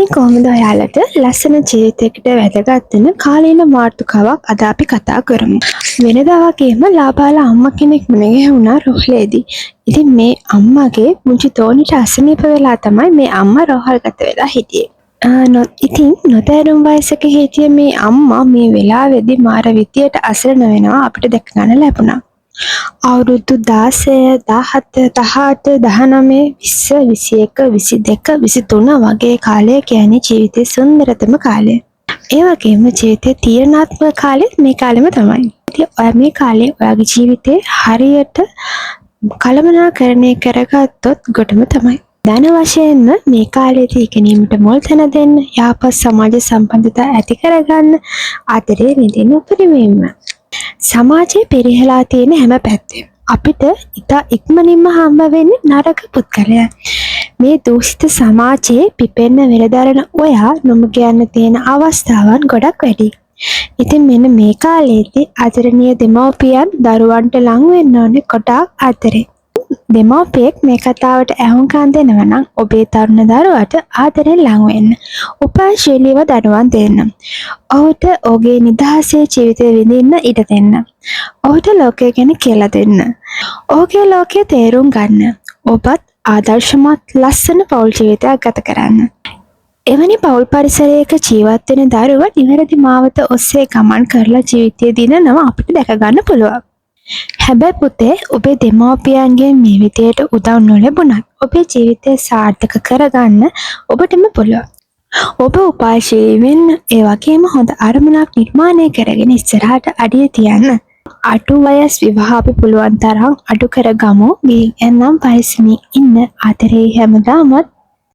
ඉතින් කොහොමද ඔයාලට ලස්සන ජීවිතයකට වැදගත් වෙන කාලීන මාතෘකාවක් අද අපි කතා කරමු. වෙනදා වගේම ලාබාලා අම්මා කෙනෙක් මුණ ගැහුණා රෝහලේදී. ඉතින් මේ අම්මගේ මුංචි තෝනිට අසනීප වෙලා තමයි මේ අම්මා රෝහල්ගත වෙලා හිටියේ. ඉතින් නොතේරුම් වයසක හිටිය මේ අම්මා මේ වෙලාවේදී මාර විදියට අසරණ වෙනවා අපිට දැක ගන්න ලැබුණා. අවුරුදු 16, 17, 18, 19, 20, 21, 22, 23 වගේ කාලය කියන්නේ ජීවිතේ සුන්දරතම කාලය. ඒ වගේම ජීවිතේ තීරණාත්මක කාලෙත් මේ කාලෙම තමයි. ඉතින් ඔයා මේ කාලේ ඔයාගේ ජීවිතේ හරියට කළමනාකරණය කරගත්තොත් ගොඩම තමයි. ධන වශයෙන්ම මේ කාලේදී ඉගෙනීමට මුල් තැන දෙන්න, යහපත් සමාජ සම්බන්ධතා ඇති කරගන්න, ආදරේ විඳින්න උපරිමයෙන්ම. සමාජයේ පෙරහැලා තියෙන හැම පැත්තෙම අපිට ඉතා ඉක්මනින්ම හම්බ වෙන්නේ නරක පුද්ගලයන්. මේ දූෂිත සමාජයේ පිපෙන්න වෙලදරන ඔයා නොමග යන්න තියෙන අවස්ථාවන් ගොඩක් වැඩි. ඉතින් මෙන්න මේ කාලේදී ආදරණීය දෙමව්පියන් දරුවන්ට ලං වෙන්න ඕනේ කොටක් ආදරේ. දෙමව්පියෙක් මේ කතාවට ඇහුම්කන් දෙනවා නම් ඔබේ තරුණ දරුවාට ආදරෙන් ලං වෙන්න. උපායශීලීව දඩුවම් දෙන්න. ඔහුට ඔහුගේ නිදහසේ ජීවිතය විඳින්න ඉඩ දෙන්න. ඔහුට ලෝකය ගැන කියලා දෙන්න. ඔහුගේ ලෝකය තේරුම් ගන්න. ඔබත් ආදර්ශමත් ලස්සන පෞල් ජීවිතයක් ගත කරන්න. එවැනි පෞල් පරිසරයක ජීවත් වෙන දරුවා නිවැරදි මාවත ඔස්සේ ගමන් කරලා ජීවිතය දිනනවා අපිට දැක ගන්න පුළුවන්. හැබැයි පුතේ ඔබේ දෙමව්පියන්ගෙන් මේ විදියට උදව් නොලැබුණත් ඔබේ ජීවිතය සාර්ථක කරගන්න ඔබටම පුළුවන්. ඔබ උපායශීලී වෙන්න, ඒ වගේම හොඳ අරමුණක් නිර්මාණය කරගෙන ඉස්සරහට අඩිය තියන්න. අඩු වයස් විවාහ අපි පුළුවන් තරම් අඩු කරගමු. ගිහින් එන්නම් පරිස්සමින් ඉන්න. ආදරේ හැමදාමත්